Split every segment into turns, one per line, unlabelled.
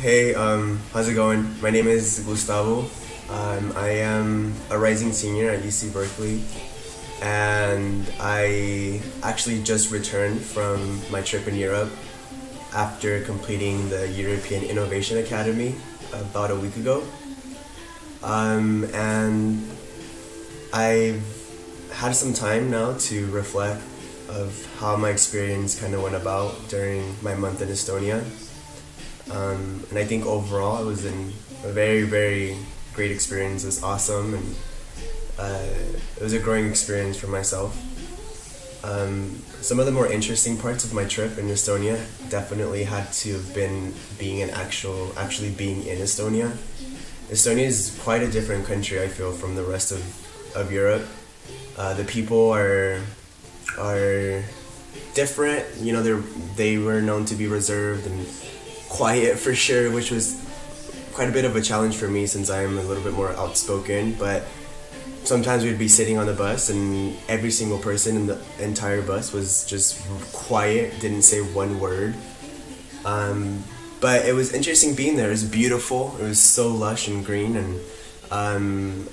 Hey, how's it going? My name is Gustavo. I am a rising senior at UC Berkeley, and I actually just returned from my trip in Europe after completing the European Innovation Academy about a week ago. And I've had some time now to reflect of how my experience kind of went about during my month in Estonia. And I think overall it was a very, very great experience. It was awesome, and it was a growing experience for myself. Some of the more interesting parts of my trip in Estonia definitely had to have been actually being in Estonia. Estonia is quite a different country, I feel, from the rest of Europe. The people are different. You know, they were known to be reserved and quiet for sure, which was quite a bit of a challenge for me since I'm a little bit more outspoken. But sometimes we'd be sitting on the bus and every single person in the entire bus was just quiet, didn't say one word. But it was interesting being there. It was beautiful. It was so lush and green, and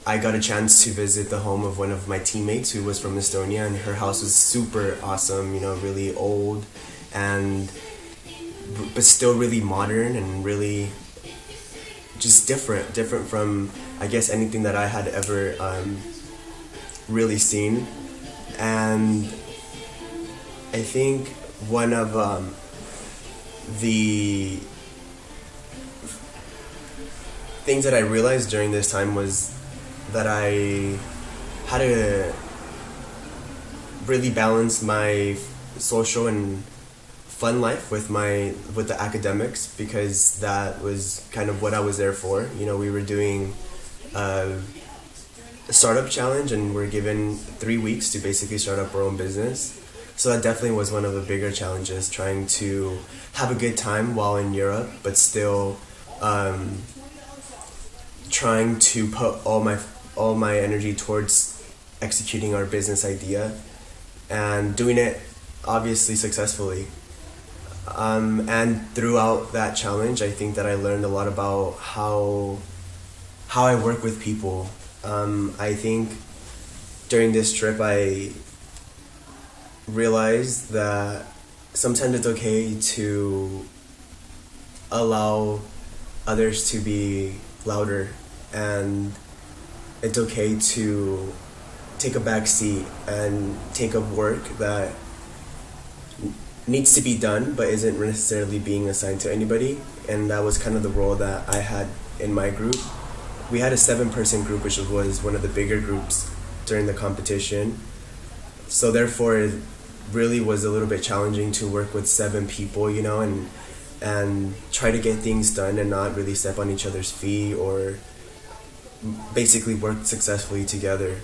I got a chance to visit the home of one of my teammates who was from Estonia, and her house was super awesome, you know, really old, but still really modern and really just different from, I guess, anything that I had ever really seen. And I think one of the things that I realized during this time was that I had to really balance my social and fun life with the academics, because that was kind of what I was there for. You know, we were doing a startup challenge, and we're given 3 weeks to basically start up our own business. So that definitely was one of the bigger challenges, trying to have a good time while in Europe, but still trying to put all my energy towards executing our business idea and doing it obviously successfully. And throughout that challenge, I think that I learned a lot about how I work with people. I think during this trip I realized that sometimes it's okay to allow others to be louder, and it's okay to take a back seat and take up work that needs to be done but isn't necessarily being assigned to anybody. And that was kind of the role that I had in my group. We had a 7-person group, which was one of the bigger groups during the competition, so therefore it really was a little bit challenging to work with 7 people, you know, and try to get things done and not really step on each other's feet, or basically work successfully together.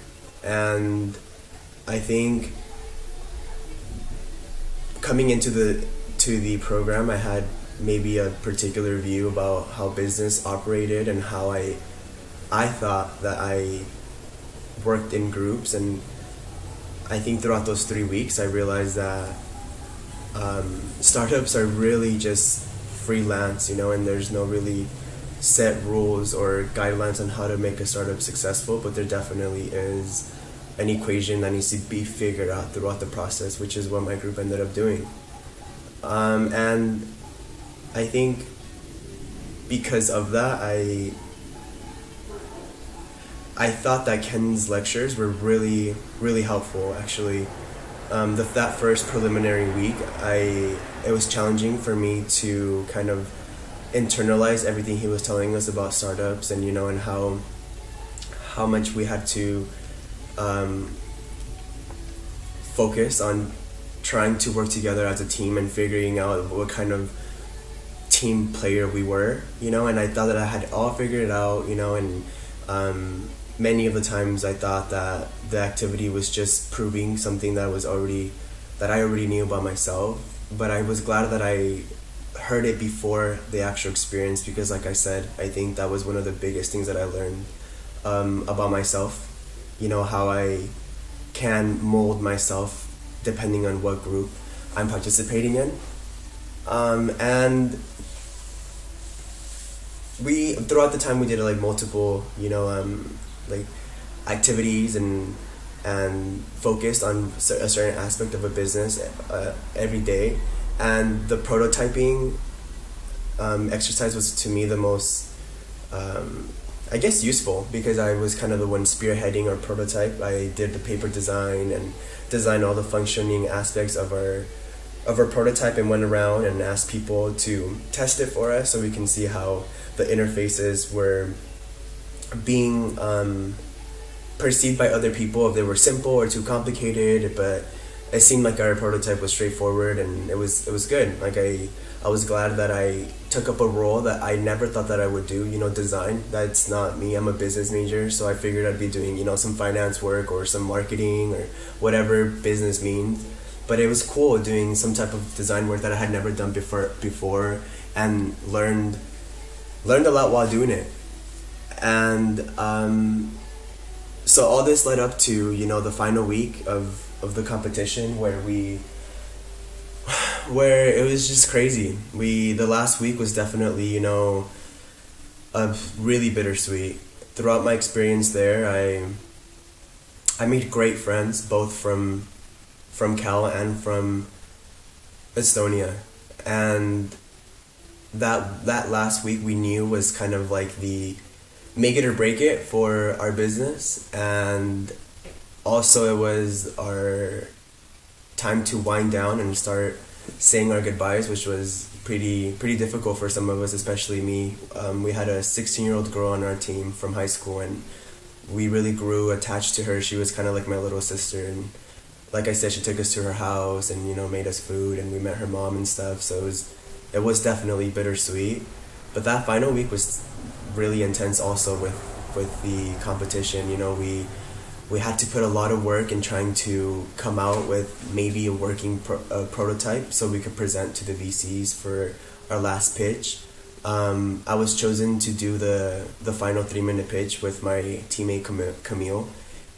And I think coming into the program, I had maybe a particular view about how business operated and how I thought that I worked in groups. And I think throughout those 3 weeks I realized that startups are really just freelance, you know, and there's no really set rules or guidelines on how to make a startup successful, but there definitely is an equation that needs to be figured out throughout the process, which is what my group ended up doing. And I think because of that, I thought that Ken's lectures were really, really helpful, actually. That first preliminary week, it was challenging for me to kind of internalize everything he was telling us about startups, and, you know, and how much we had to focus on trying to work together as a team and figuring out what kind of team player we were, you know. And I thought that I had all figured it out, you know, and many of the times I thought that the activity was just proving something that I already knew about myself. But I was glad that I heard it before the actual experience, because, like I said, I think that was one of the biggest things that I learned about myself, you know, how I can mold myself depending on what group I'm participating in. And we throughout the time we did like multiple, like activities and focused on a certain aspect of a business every day. And the prototyping exercise was to me the most, I guess, useful, because I was kind of the one spearheading our prototype. I did the paper design and designed all the functioning aspects of our prototype, and went around and asked people to test it for us so we can see how the interfaces were being perceived by other people, if they were simple or too complicated. But it seemed like our prototype was straightforward, and it was good. Like I was glad that I took up a role that I never thought that I would do, design. That's not me. I'm a business major, so I figured I'd be doing, some finance work or some marketing or whatever business means. But it was cool doing some type of design work that I had never done before, and learned a lot while doing it. And so all this led up to, the final week of the competition, where it was just crazy. The last week was definitely, a really bittersweet. Throughout my experience there, I made great friends, both from Cal and from Estonia. And that last week we knew was kind of like the make it or break it for our business. And also it was our time to wind down and start saying our goodbyes, which was pretty difficult for some of us, especially me. We had a 16-year-old girl on our team from high school, and we really grew attached to her. She was kind of like my little sister, and like I said, she took us to her house and made us food, and we met her mom and stuff. So it was definitely bittersweet. But that final week was really intense also with the competition. We had to put a lot of work in trying to come out with maybe a working prototype so we could present to the VCs for our last pitch. I was chosen to do the final 3-minute pitch with my teammate Camille.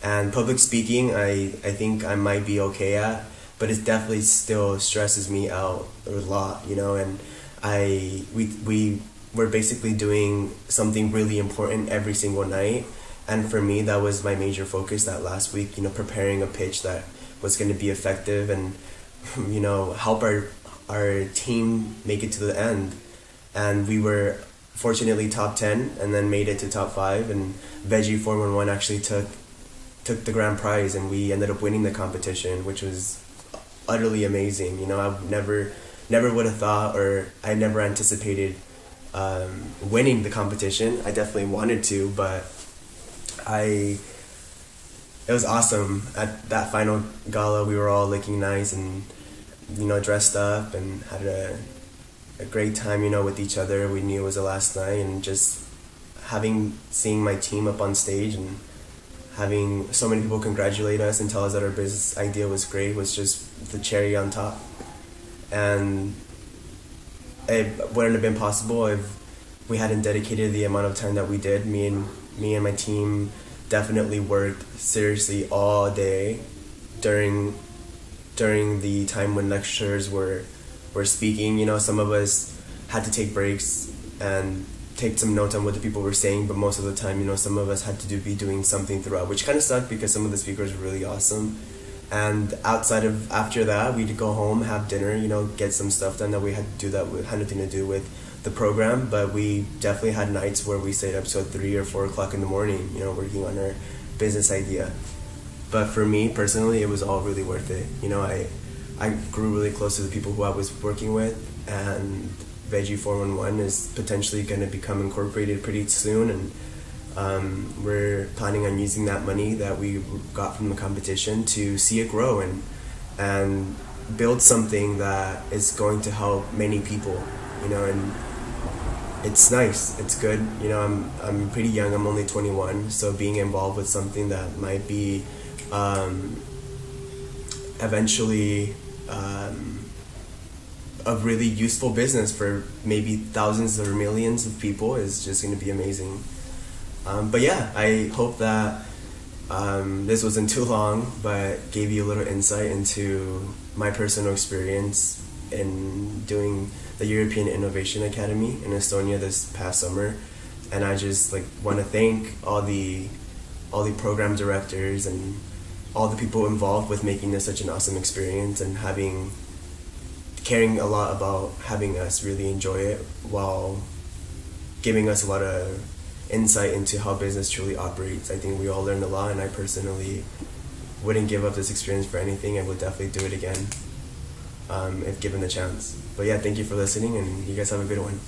And public speaking, I think I might be okay at, but it definitely still stresses me out a lot, and we were basically doing something really important every single night. And for me, that was my major focus that last week, preparing a pitch that was going to be effective and, help our team make it to the end. And we were fortunately top 10 and then made it to top 5. And Veggie 411 actually took the grand prize, and we ended up winning the competition, which was utterly amazing. I never would have thought, or I never anticipated winning the competition. I definitely wanted to, but it was awesome. At that final gala, we were all looking nice and, dressed up, and had a great time, with each other. We knew it was the last night, and just seeing my team up on stage and having so many people congratulate us and tell us that our business idea was great was just the cherry on top. And it wouldn't have been possible if we hadn't dedicated the amount of time that we did. Me and my team definitely worked seriously all day during the time when lecturers were speaking. Some of us had to take breaks and take some notes on what the people were saying, but most of the time, some of us had to be doing something throughout, which kind of sucked because some of the speakers were really awesome. And after that, we'd go home, have dinner, get some stuff done that we had to do that had nothing to do with the program. But we definitely had nights where we stayed up till 3 or 4 o'clock in the morning, working on our business idea. But for me personally, it was all really worth it. I grew really close to the people who I was working with, and Veggie 411 is potentially going to become incorporated pretty soon, and we're planning on using that money that we got from the competition to see it grow and build something that is going to help many people, and it's nice, it's good. I'm pretty young, I'm only 21, so being involved with something that might be eventually a really useful business for maybe thousands or millions of people is just going to be amazing. But yeah, I hope that this wasn't too long, but gave you a little insight into my personal experience in doing the European Innovation Academy in Estonia this past summer, and I just like want to thank all the program directors and all the people involved with making this such an awesome experience and caring a lot about having us really enjoy it while giving us a lot of insight into how business truly operates. I think we all learned a lot, and I personally wouldn't give up this experience for anything. I would definitely do it again if given the chance. But yeah, thank you for listening, and you guys have a good one.